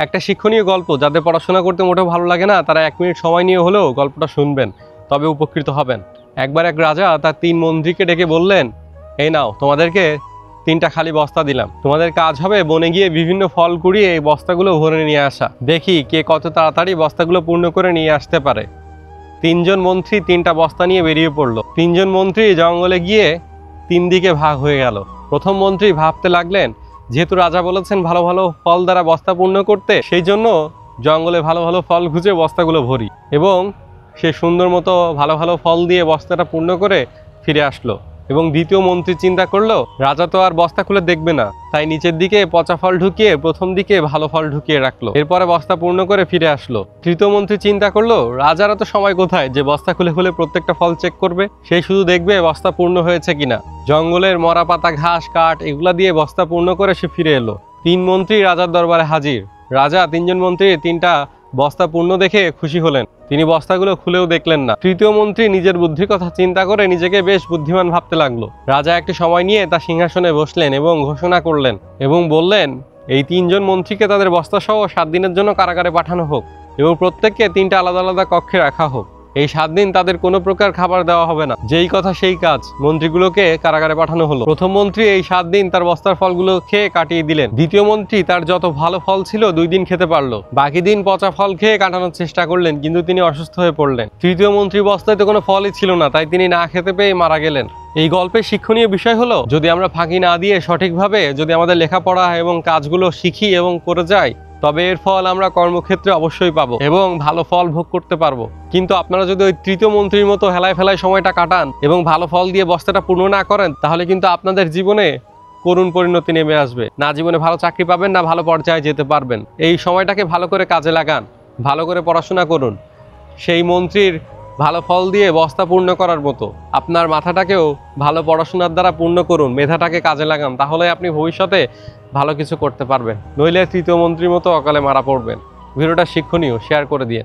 একটা শিক্ষণীয় গল্প, যাদের পড়াশোনা করতে মোটেও ভালো লাগে না তারা 1 মিনিট সময় নিয়ে হলেও গল্পটা শুনবেন, তবে উপকৃত হবেন। একবার এক রাজা তার 3 মন্ত্রীকে ডেকে বললেন, এই নাও, তোমাদেরকে 3টা খালি বস্তা দিলাম। তোমাদের কাজ হবে বনে গিয়ে বিভিন্ন ফল কুড়িয়ে এই বস্তাগুলো ভরে নিয়ে আসা। দেখি কে কত তাড়াতাড়ি বস্তাগুলো পূর্ণ করে নিয়ে আসতে পারে। 3 জন মন্ত্রী 3টা বস্তা নিয়ে বেরিয়ে পড়লো। 3 জন মন্ত্রী জঙ্গলে গিয়ে 3 দিকে ভাগ হয়ে গেল। প্রথম মন্ত্রী ভাবতে লাগলেন, যেহেতু রাজা বলেছেন ভালো ভালো ফল দ্বারা বস্তা পূর্ণ করতে, সেই জন্য জঙ্গলে ভালো ভালো ফল খুঁজে বস্তাগুলো ভরি। এবং সে সুন্দর মতো ভালো ভালো ফল দিয়ে বস্তাটা পূর্ণ করে ফিরে আসলো। এবং দ্বিতীয় মন্ত্রী চিন্তা করলো, রাজা তো আর বস্তা খুলে দেখবে না, তাই নিচের দিকে পচা ফল ঢুকিয়ে প্রথম দিকে ভালো ফল ঢুকিয়ে রাখলো। এরপরে বস্তা পূর্ণ করে ফিরে আসলো। তৃতীয় মন্ত্রী চিন্তা করলো, রাজারা তো সময় কোথায় যে বস্তা খুলে খুলে প্রত্যেকটা ফল চেক করবে, সেই শুধু দেখবে বস্তা পূর্ণ হয়েছে কিনা। জঙ্গলের মরা পাতা, ঘাস, কাঠ এগুলা দিয়ে বস্তা পূর্ণ করে সে ফিরে এলো। 3 মন্ত্রী রাজার দরবারে হাজির। রাজা 3 জন মন্ত্রীর 3টা বস্তা পূর্ণ দেখে খুশি হলেন। তিনি বস্তাগুলো খুলেও দেখলেন না। তৃতীয় মন্ত্রী নিজের বুদ্ধির কথা চিন্তা করে নিজেকে বেশ বুদ্ধিমান ভাবতে লাগলো। রাজা একটি সময় নিয়ে তার সিংহাসনে বসলেন এবং ঘোষণা করলেন এবং বললেন, এই 3 জন মন্ত্রীকে তাদের বস্তা সহ 7 দিনের জন্য কারাগারে পাঠানো হোক এবং প্রত্যেককে 3টা আলাদা আলাদা কক্ষে রাখা হোক। এই 7 দিন তাদের কোনো প্রকার খাবার দেওয়া হবে না। যেই কথা সেই কাজ, মন্ত্রীগুলোকে কারাগারে পাঠানো হলো। প্রথম মন্ত্রী এই 7 দিন তার বস্তার ফলগুলো খেয়ে কাটিয়ে দিলেন। দ্বিতীয় মন্ত্রী তার যত ভালো ফল ছিল 2 দিন খেতে পারলো। বাকি দিন পচা ফল খেয়ে কাটানোর চেষ্টা করলেন, কিন্তু তিনি অসুস্থ হয়ে পড়লেন। তৃতীয় মন্ত্রী বস্তায় তো কোনো ফলই ছিল না, তাই তিনি না খেতে পেয়ে মারা গেলেন। এই গল্পের শিক্ষণীয় বিষয় হলো, যদি আমরা ফাঁকি না দিয়ে সঠিকভাবে যদি আমাদের লেখাপড়া এবং কাজগুলো শিখি এবং করে যাই, তবে এর ফল আমরা কর্মক্ষেত্রে অবশ্যই পাবো এবং ভালো ফল ভোগ করতে পারবো। কিন্তু আপনারা যদি ওই তৃতীয় মন্ত্রীর মতো হেলায় ফেলায় সময়টা কাটান এবং ভালো ফল দিয়ে বস্তাটা পূর্ণ না করেন, তাহলে কিন্তু আপনাদের জীবনে করুণ পরিণতি নেমে আসবে। না জীবনে ভালো চাকরি পাবেন, না ভালো পর্যায়ে যেতে পারবেন। এই সময়টাকে ভালো করে কাজে লাগান, ভালো করে পড়াশোনা করুন, সেই মন্ত্রীর ভালো ফল দিয়ে বস্তা পূর্ণ করার মতো আপনার মাথাটাকেও ভালো পড়াশোনার দ্বারা পূর্ণ করুন, মেধাটাকে কাজে লাগান, তাহলে আপনি ভবিষ্যতে ভালো কিছু করতে পারবেন। নইলে তৃতীয় মন্ত্রীর মতো অকালে মারা পড়বেন। ভিডিওটা শিক্ষণীয়, শেয়ার করে দিয়ে